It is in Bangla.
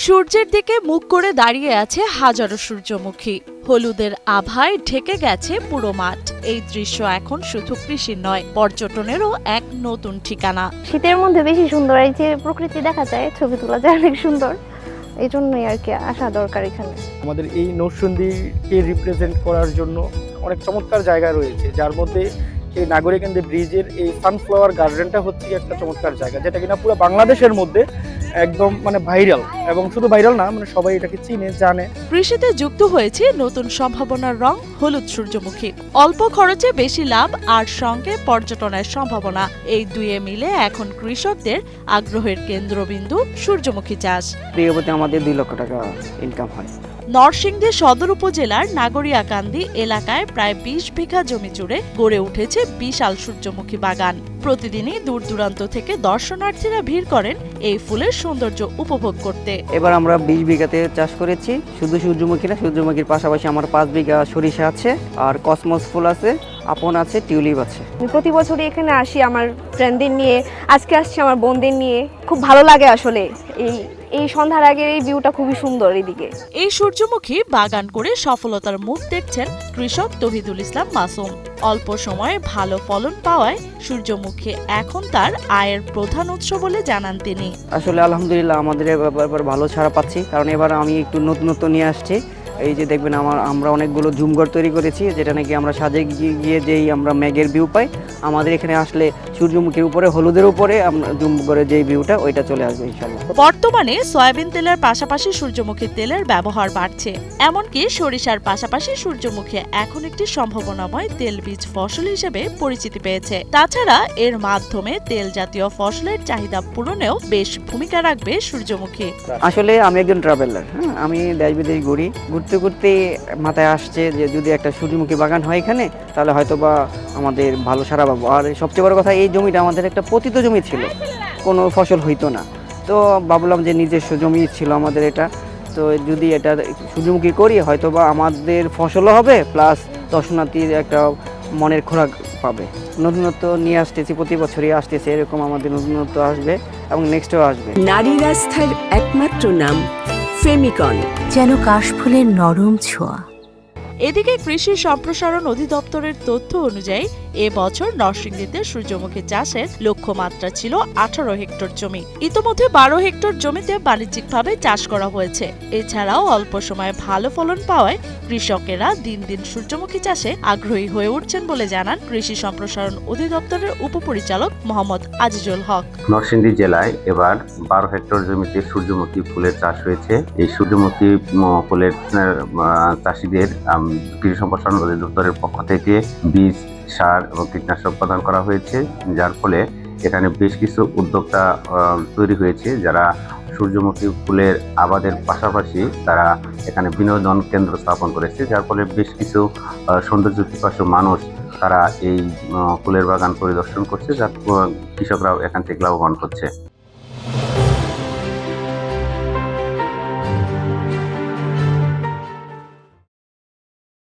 সূর্যের দিকে মুখ করে দাঁড়িয়ে আছে হাজারো সূর্যমুখী। হলুদের আভায় ঢেকে গেছে পুরো মাঠ। এই দৃশ্য এখন শুধু কৃষির নয়, পর্যটনেরও এক নতুন ঠিকানা। শীতের মধ্যে বেশি সুন্দর, এই যে প্রকৃতি দেখা যায়, ছবি তোলা যায় অনেক সুন্দর, এই জন্যই আর কি আসা দরকার এখানে। আমাদের এই নরসিংদীকে রিপ্রেজেন্ট করার জন্য অনেক চমৎকার জায়গা রয়েছে, যার মধ্যে এই নাগরিকান্দি ব্রিজের এই সানফ্লাওয়ার গার্ডেনটা হচ্ছে একটা চমৎকার জায়গা, যেটা কিনা পুরো বাংলাদেশের মধ্যে একদম ভাইরাল, এবং শুধু ভাইরাল না, সবাই এটাকে চিনে জানে। কৃষিতে যুক্ত হয়েছে নতুন সম্ভাবনার রং হলুদ সূর্যমুখী। অল্প খরচে বেশি লাভ আর সঙ্গে পর্যটনের সম্ভাবনা, এই দুয়ে মিলে এখন কৃষকদের আগ্রহের কেন্দ্রবিন্দু সূর্যমুখী চাষ। বিঘাপতি আমাদের 2 লক্ষ টাকা ইনকাম হয়। নরসিংদী সদর উপজেলার নাগরিয়াকান্দি এলাকায় প্রায় 20 বিঘা জমি জুড়ে গড়ে উঠেছে বিশাল সূর্যমুখী বাগান। প্রতিদিনই দূর দূরান্ত থেকে দর্শনার্থীরা ভিড় করেন এই ফুলের সৌন্দর্য উপভোগ করতে। এবার আমরা 20 বিঘাতে চাষ করেছি। শুধু সূর্যমুখী না, সূর্যমুখীর পাশাপাশি আমার 5 বিঘা সরিষা আছে, আর কসমস ফুল আছে, আপন আছে, টিউলিপ আছে। আমি প্রতি বছরই এখানে আসি আমার ফ্রেন্ডদের নিয়ে, আজকে আসছি আমার বোনদের নিয়ে। খুব ভালো লাগে আসলে, এই সন্ধ্যার আগের এই ভিউটা খুবই সুন্দর। এদিকে এই সূর্যমুখী বাগান করে সফলতার মুখ দেখছেন কৃষক তৌহিদুল ইসলাম মাসুম। অল্প সময়ে ভালো ফলন পাওয়ায় সূর্যমুখী এখন তার আয়ের প্রধান উৎস বলে জানান তিনি। আসলে আলহামদুলিল্লাহ আমাদের এবার ভালো ছাড়া পাচ্ছি, কারণ এবার আমি একটু নতুনত্ব নিয়ে আসছি। এই যে দেখবেন আমরা অনেকগুলো ঝুমঘর তৈরি করেছি, যেটা নাকি আমরা সাজে গিয়ে যেই আমরা মেঘের ভিউ পাই, আমাদের এখানে আসলে সূর্যমুখীর উপরে হলুদের উপরে আমরা ঝুমঘরের যেই ভিউটা ওইটা চলে আসবে ইনশাআল্লাহ। বর্তমানে সয়াবিন তেলের পাশাপাশি সূর্যমুখী তেলের ব্যবহার বাড়ছে। এমনকি সরিষার পাশাপাশি সূর্যমুখী এখন একটি সম্ভাবনাময় তেলবীজ ফসল হিসেবে পরিচিতি পেয়েছে। তাছাড়া এর মাধ্যমে তেল জাতীয় ফসলের চাহিদা পূরণেও বেশ ভূমিকা রাখবে সূর্যমুখী। আসলে আমি একজন ট্রাভেলার, আমি দেশ বিদেশ ঘুরতে ঘুরতে মাথায় আসছে যে যদি একটা সূর্যমুখী বাগান হয় এখানে, তাহলে হয়তো বা আমাদের ভালো সারা পাবো। আর সবচেয়ে বড় কথা, এই জমিটা আমাদের একটা পতিত জমি ছিল, কোনো ফসল হইতো না। তো ভাবলাম যে নিজস্ব জমি ছিল আমাদের এটা, তো যদি এটা সূর্যমুখী করি হয়তো বা আমাদের ফসলও হবে, প্লাস দর্শনার্থীর একটা মনের খোরাক পাবে। নতুনত্ব নিয়ে আসতেছি, প্রতি বছরই আসতেছে, এরকম আমাদের নতুনত্ব আসবে এবং নেক্সটও আসবে। নারী রাস্তার একমাত্র নাম ফেমিকন, যেন কাশফুলের নরম ছোঁয়া। এদিকে কৃষি সম্প্রসারণ অধিদপ্তরের তথ্য অনুযায়ী এবছর নরসিংদীতে সূর্যমুখী চাষের লক্ষ্যমাত্রা ছিল 18 হেক্টর জমি। ইতোমধ্যে 12 হেক্টর জমিতে বাণিজ্যিকভাবে চাষ করা হয়েছে। এছাড়াও অল্প সময়ে ভালো ফলন পাওয়ায় কৃষকেরা দিন দিন সূর্যমুখী চাষে আগ্রহী হয়ে উঠছেন বলে জানান কৃষি সম্প্রসারণ অধিদপ্তরের উপপরিচালক মোহাম্মদ আজিজুল হক। নরসিংদী জেলায় এবার 12 হেক্টর জমিতে সূর্যমুখী ফুলের চাষ হয়েছে। এই সূর্যমুখী ফুলের চাষিদের কৃষি সম্প্রসারণ অধিদপ্তরের পক্ষ থেকে বীজ, সার এবং কীটনাশক প্রদান করা হয়েছে, যার ফলে এখানে বেশ কিছু উদ্যোক্তা তৈরি হয়েছে, যারা সূর্যমুখী ফুলের আবাদের পাশাপাশি তারা এখানে বিনোদন কেন্দ্র স্থাপন করেছে, যার ফলে বেশ কিছু সৌন্দর্য পিপাসু মানুষ তারা এই ফুলের বাগান পরিদর্শন করছে, যার কৃষকরাও এখান থেকে লাভবান হচ্ছে।